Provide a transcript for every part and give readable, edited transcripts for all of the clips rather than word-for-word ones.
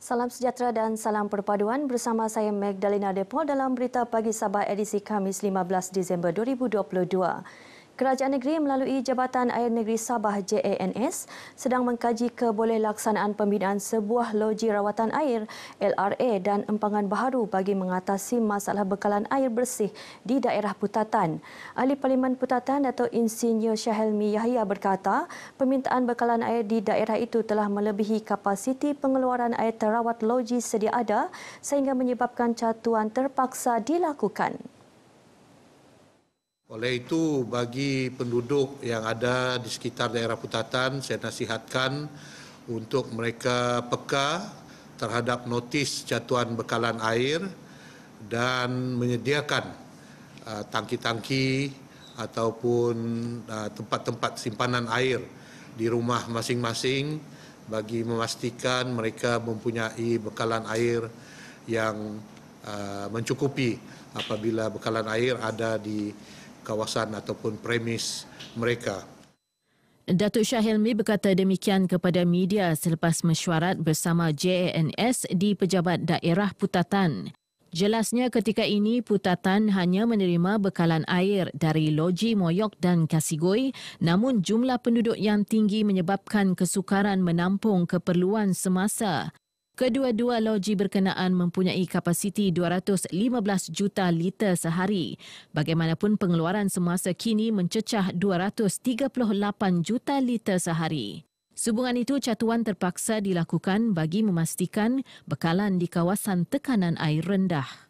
Salam sejahtera dan salam perpaduan bersama saya Magdalena Depol dalam Berita Pagi Sabah edisi Khamis 15 Disember 2022. Kerajaan negeri melalui Jabatan Air Negeri Sabah JANS sedang mengkaji kebolehlaksanaan pembinaan sebuah loji rawatan air LRA dan empangan baharu bagi mengatasi masalah bekalan air bersih di daerah Putatan. Ahli Parlimen Putatan Datuk Insinyur Syahelmi Yahya berkata, permintaan bekalan air di daerah itu telah melebihi kapasiti pengeluaran air terawat loji sedia ada sehingga menyebabkan catuan terpaksa dilakukan. Oleh itu, bagi penduduk yang ada di sekitar daerah Putatan, saya nasihatkan untuk mereka peka terhadap notis jatuhan bekalan air dan menyediakan tangki-tangki ataupun tempat-tempat simpanan air di rumah masing-masing bagi memastikan mereka mempunyai bekalan air yang mencukupi apabila bekalan air ada di kawasan ataupun premis mereka. Datuk Syahelmi berkata demikian kepada media selepas mesyuarat bersama JANS di Pejabat Daerah Putatan. Jelasnya ketika ini Putatan hanya menerima bekalan air dari loji Moyok dan Kasigoi, namun jumlah penduduk yang tinggi menyebabkan kesukaran menampung keperluan semasa. Kedua-dua loji berkenaan mempunyai kapasiti 215 juta liter sehari. Bagaimanapun pengeluaran semasa kini mencecah 238 juta liter sehari. Sehubungan itu, catuan terpaksa dilakukan bagi memastikan bekalan di kawasan tekanan air rendah.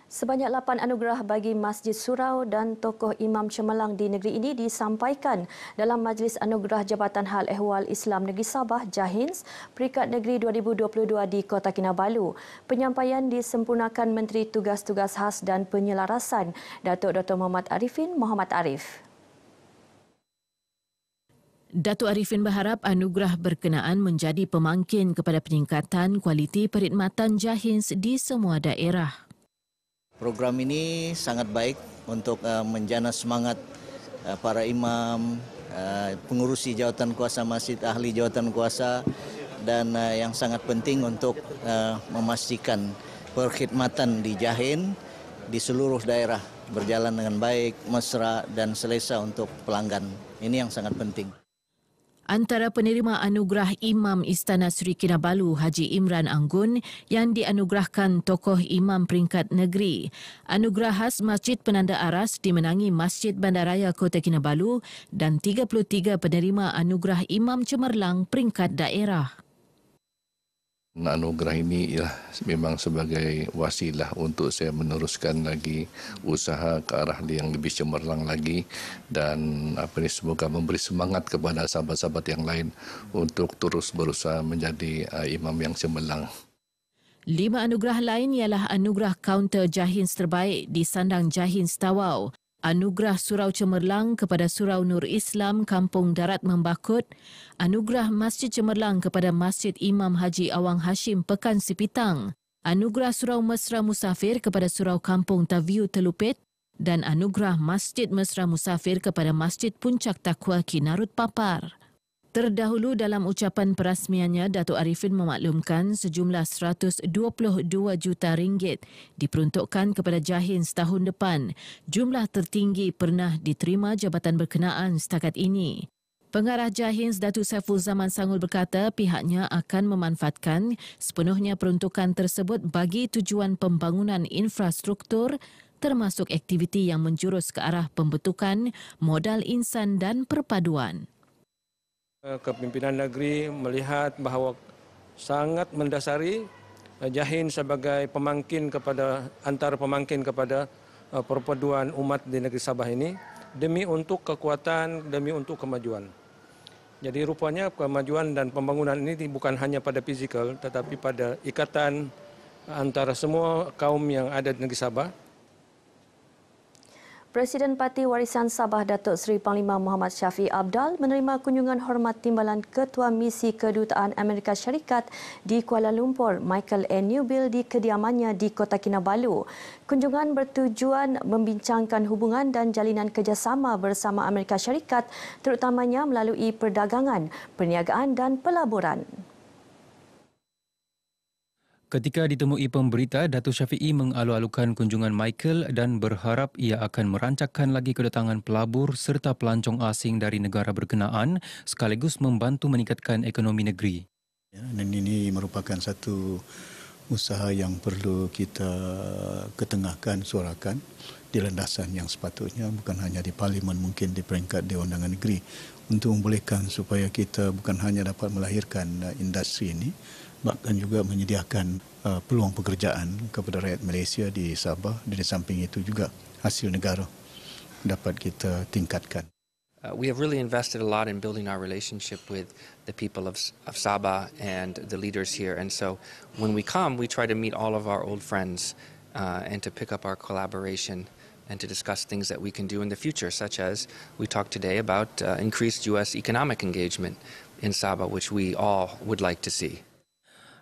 Sebanyak 8 anugerah bagi Masjid Surau dan tokoh Imam Cemerlang di negeri ini disampaikan dalam Majlis Anugerah Jabatan Hal Ehwal Islam Negeri Sabah JAHINS Peringkat Negeri 2022 di Kota Kinabalu. Penyampaian disempurnakan Menteri Tugas-Tugas Khas dan Penyelarasan Datuk Dr. Muhammad Arifin Muhammad Arif. Datuk Arifin berharap anugerah berkenaan menjadi pemangkin kepada peningkatan kualiti perkhidmatan JAHINS di semua daerah. Program ini sangat baik untuk menjana semangat para imam, pengurusi jawatan kuasa masjid, ahli jawatan kuasa dan yang sangat penting untuk memastikan perkhidmatan di JAHINS di seluruh daerah berjalan dengan baik, mesra dan selesa untuk pelanggan. Ini yang sangat penting. Antara penerima anugerah Imam Istana Sri Kinabalu Haji Imran Anggun yang dianugerahkan tokoh Imam Peringkat Negeri. Anugerah khas Masjid Penanda Aras dimenangi Masjid Bandaraya Kota Kinabalu dan 33 penerima anugerah Imam Cemerlang Peringkat Daerah. Anugerah ini ialah memang sebagai wasilah untuk saya meneruskan lagi usaha ke arah yang lebih cemerlang lagi dan semoga memberi semangat kepada sahabat-sahabat yang lain untuk terus berusaha menjadi imam yang cemerlang. 5 anugerah lain ialah anugerah kaunter JAHINS terbaik di Sandang JAHINS Tawau, anugerah Surau Cemerlang kepada Surau Nur Islam Kampung Darat Membakut, anugerah Masjid Cemerlang kepada Masjid Imam Haji Awang Hashim Pekan Sipitang, anugerah Surau Mesra Musafir kepada Surau Kampung Taviu Telupit dan anugerah Masjid Mesra Musafir kepada Masjid Puncak Takwa Kinarut Papar. Terdahulu dalam ucapan perasmiannya, Datuk Arifin memaklumkan sejumlah 122 juta ringgit diperuntukkan kepada JAHINS tahun depan, jumlah tertinggi pernah diterima jabatan berkenaan setakat ini. Pengarah JAHINS Datuk Saiful Zaman Sangul berkata pihaknya akan memanfaatkan sepenuhnya peruntukan tersebut bagi tujuan pembangunan infrastruktur termasuk aktiviti yang menjurus ke arah pembentukan modal insan dan perpaduan. Kepimpinan negeri melihat bahawa sangat mendasari JAHINS sebagai pemangkin kepada antara pemangkin kepada perpaduan umat di negeri Sabah ini demi untuk kekuatan, demi untuk kemajuan. Jadi rupanya kemajuan dan pembangunan ini bukan hanya pada fizikal tetapi pada ikatan antara semua kaum yang ada di negeri Sabah. Presiden Parti Warisan Sabah Datuk Seri Panglima Muhammad Syafiee Apdal menerima kunjungan hormat timbalan Ketua Misi Kedutaan Amerika Syarikat di Kuala Lumpur, Michael A. Newbill di kediamannya di Kota Kinabalu. Kunjungan bertujuan membincangkan hubungan dan jalinan kerjasama bersama Amerika Syarikat terutamanya melalui perdagangan, perniagaan dan pelaburan. Ketika ditemui pemberita, Datuk Syafiee mengalu-alukan kunjungan Michael dan berharap ia akan merancangkan lagi kedatangan pelabur serta pelancong asing dari negara berkenaan sekaligus membantu meningkatkan ekonomi negeri. Dan ini merupakan satu usaha yang perlu kita ketengahkan, suarakan di landasan yang sepatutnya, bukan hanya di Parlimen, mungkin di peringkat Dewan Undangan Negeri, untuk membolehkan supaya kita bukan hanya dapat melahirkan industri ini, bahkan juga menyediakan peluang pekerjaan kepada rakyat Malaysia di Sabah, dan di samping itu juga hasil negara dapat kita tingkatkan. We have really invested a lot in building our relationship with the people of Sabah and the leaders here. And so when we come, we try to meet all of our old friends and to pick up our collaboration and to discuss things that we can do in the future, such as we talked today about increased U.S. economic engagement in Sabah, which we all would like to see.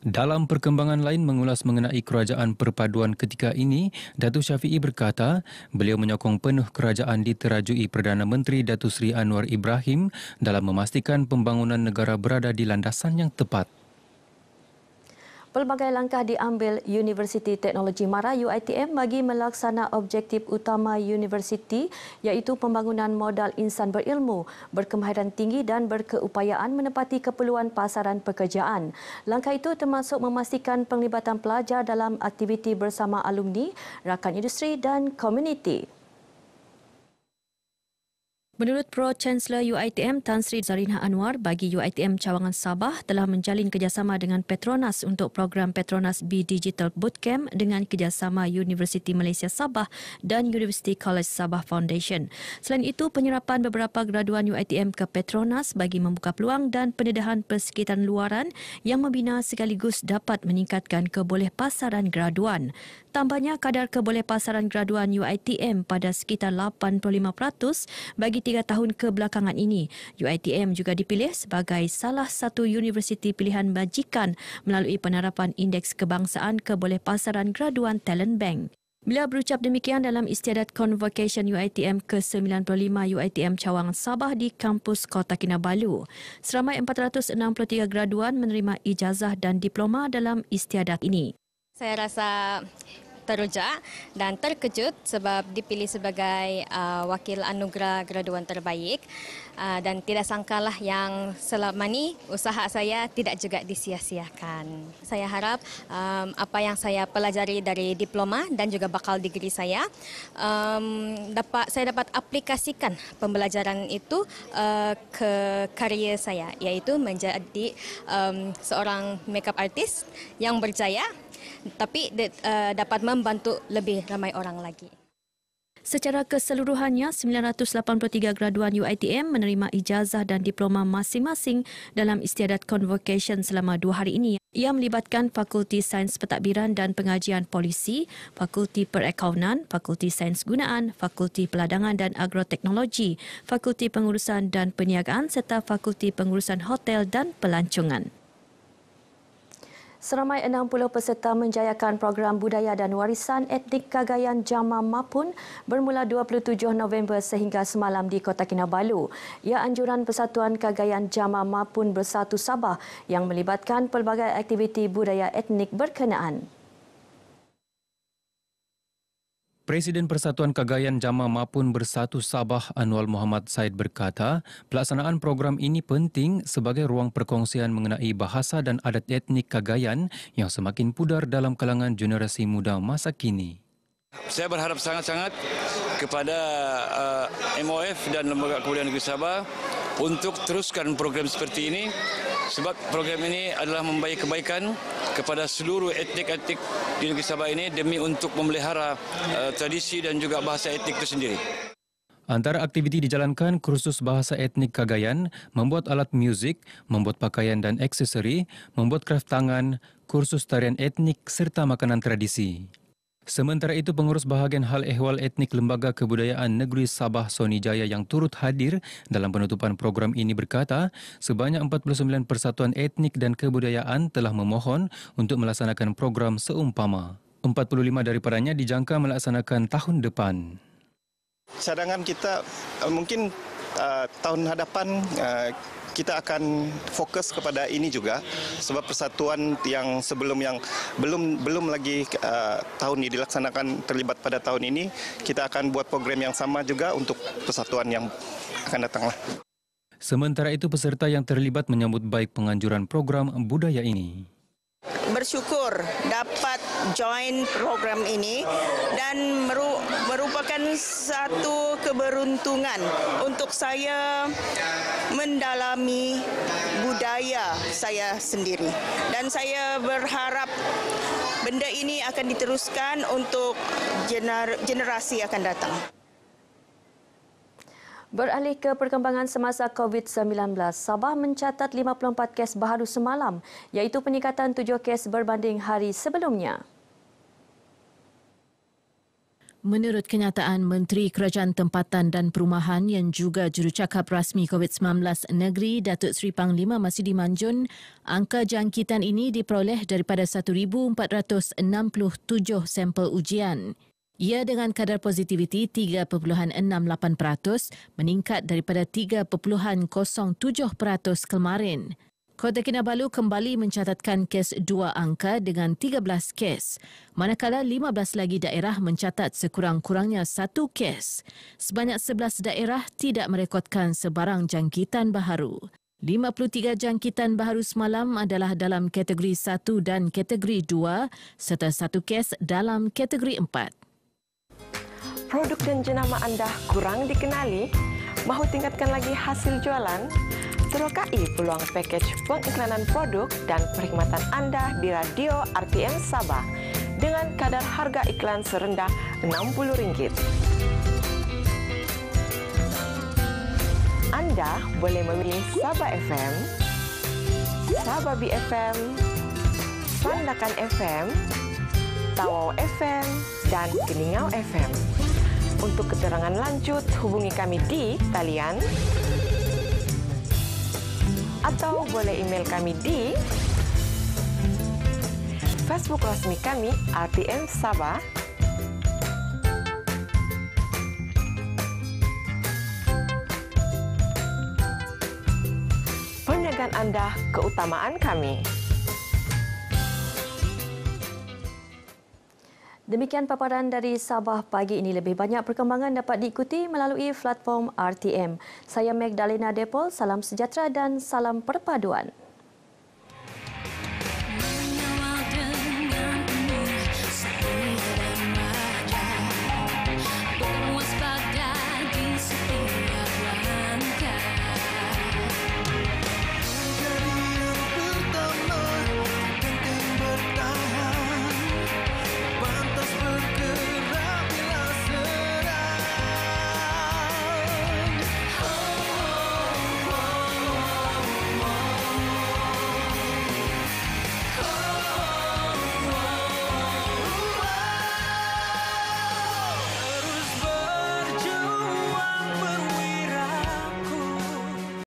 Dalam perkembangan lain mengulas mengenai kerajaan perpaduan ketika ini, Datuk Syafiee berkata beliau menyokong penuh kerajaan diterajui Perdana Menteri Datuk Seri Anwar Ibrahim dalam memastikan pembangunan negara berada di landasan yang tepat. Pelbagai langkah diambil Universiti Teknologi Mara UiTM bagi melaksana objektif utama universiti iaitu pembangunan modal insan berilmu, berkemahiran tinggi dan berkeupayaan menepati keperluan pasaran pekerjaan. Langkah itu termasuk memastikan penglibatan pelajar dalam aktiviti bersama alumni, rakan industri dan komuniti. Menurut Pro-Chancellor UiTM Tan Sri Zarinah Anwar, bagi UiTM Cawangan Sabah telah menjalin kerjasama dengan Petronas untuk program Petronas B Digital Bootcamp dengan kerjasama Universiti Malaysia Sabah dan University College Sabah Foundation. Selain itu, penyerapan beberapa graduan UiTM ke Petronas bagi membuka peluang dan pendedahan persekitaran luaran yang membina sekaligus dapat meningkatkan kebolehpasaran graduan. Tambahnya, kadar kebolehpasaran graduan UiTM pada sekitar 85% bagi 3 tahun kebelakangan ini. UiTM juga dipilih sebagai salah satu universiti pilihan majikan melalui penerapan Indeks Kebangsaan Kebolehpasaran Graduan Talent Bank. Beliau berucap demikian dalam istiadat Convocation UiTM ke-95 UiTM Cawangan Sabah di kampus Kota Kinabalu. Seramai 463 graduan menerima ijazah dan diploma dalam istiadat ini. Saya rasa teruja dan terkejut sebab dipilih sebagai wakil anugerah graduan terbaik dan tidak sangkalah yang selama ini usaha saya tidak juga disia-siakan. Saya harap apa yang saya pelajari dari diploma dan juga bakal degree saya dapat aplikasikan pembelajaran itu ke karier saya, iaitu menjadi seorang makeup artist yang berjaya tapi dapat membantu lebih ramai orang lagi. Secara keseluruhannya, 983 graduan UiTM menerima ijazah dan diploma masing-masing dalam istiadat Convocation selama 2 hari ini. Ia melibatkan Fakulti Sains Pentadbiran dan Pengajian Polisi, Fakulti Perakaunan, Fakulti Sains Gunaan, Fakulti Peladangan dan Agroteknologi, Fakulti Pengurusan dan Perniagaan serta Fakulti Pengurusan Hotel dan Pelancongan. Seramai 60 peserta menjayakan program Budaya dan Warisan Etnik Cagayan Jama Mapun bermula 27 November sehingga semalam di Kota Kinabalu. Ia anjuran Persatuan Cagayan Jama Mapun Bersatu Sabah yang melibatkan pelbagai aktiviti budaya etnik berkenaan. Presiden Persatuan Cagayan Jama Mapun Bersatu Sabah Anwar Muhammad Said berkata, pelaksanaan program ini penting sebagai ruang perkongsian mengenai bahasa dan adat etnik Cagayan yang semakin pudar dalam kalangan generasi muda masa kini. Saya berharap sangat-sangat kepada MOF dan Lembaga Kebudayaan Negeri Sabah untuk teruskan program seperti ini sebab program ini adalah membawa kebaikan kepada seluruh etnik-etnik di Negeri Sabah ini demi untuk memelihara tradisi dan juga bahasa etnik itu sendiri. Antara aktiviti dijalankan kursus bahasa etnik Cagayan, membuat alat muzik, membuat pakaian dan aksesori, membuat kraft tangan, kursus tarian etnik serta makanan tradisi. Sementara itu, pengurus bahagian hal ehwal etnik Lembaga Kebudayaan Negeri Sabah Soni Jaya yang turut hadir dalam penutupan program ini berkata, sebanyak 49 persatuan etnik dan kebudayaan telah memohon untuk melaksanakan program seumpama. 45 daripadanya dijangka melaksanakan tahun depan. Cadangan kita mungkin tahun hadapan kita akan fokus kepada ini juga, sebab persatuan yang belum lagi tahun ini dilaksanakan terlibat pada tahun ini, kita akan buat program yang sama juga untuk persatuan yang akan datang lah. Sementara itu peserta yang terlibat menyambut baik penganjuran program budaya ini. Bersyukur dapat join program ini dan merupakan satu keberuntungan untuk saya mendalami budaya saya sendiri, dan saya berharap benda ini akan diteruskan untuk generasi akan datang. Beralih ke perkembangan semasa COVID-19, Sabah mencatat 54 kes baharu semalam, iaitu peningkatan 7 kes berbanding hari sebelumnya. Menurut kenyataan Menteri Kerajaan Tempatan dan Perumahan yang juga jurucakap rasmi COVID-19 Negeri Datuk Seri Panglima Masidi Manjun, angka jangkitan ini diperoleh daripada 1,467 sampel ujian. Ia dengan kadar positiviti 3.68% meningkat daripada 3.07% kemarin. Kota Kinabalu kembali mencatatkan kes 2 angka dengan 13 kes, manakala 15 lagi daerah mencatat sekurang-kurangnya 1 kes. Sebanyak 11 daerah tidak merekodkan sebarang jangkitan baharu. 53 jangkitan baharu semalam adalah dalam kategori 1 dan kategori 2 serta 1 kes dalam kategori 4. Produk dan jenama anda kurang dikenali? Mahu tingkatkan lagi hasil jualan? Terokai peluang pakej pengiklanan produk dan perkhidmatan anda di Radio RTM Sabah dengan kadar harga iklan serendah RM60. Anda boleh memilih Sabah FM, Sabah BFM, Sandakan FM, Tawau FM dan Keningau FM. Untuk keterangan lanjut, hubungi kami di talian atau boleh email kami di Facebook rasmi kami RTM Sabah. Perniagaan anda keutamaan kami. Demikian paparan dari Sabah pagi ini. Lebih banyak perkembangan dapat diikuti melalui platform RTM. Saya Magdalena Depol, salam sejahtera dan salam perpaduan.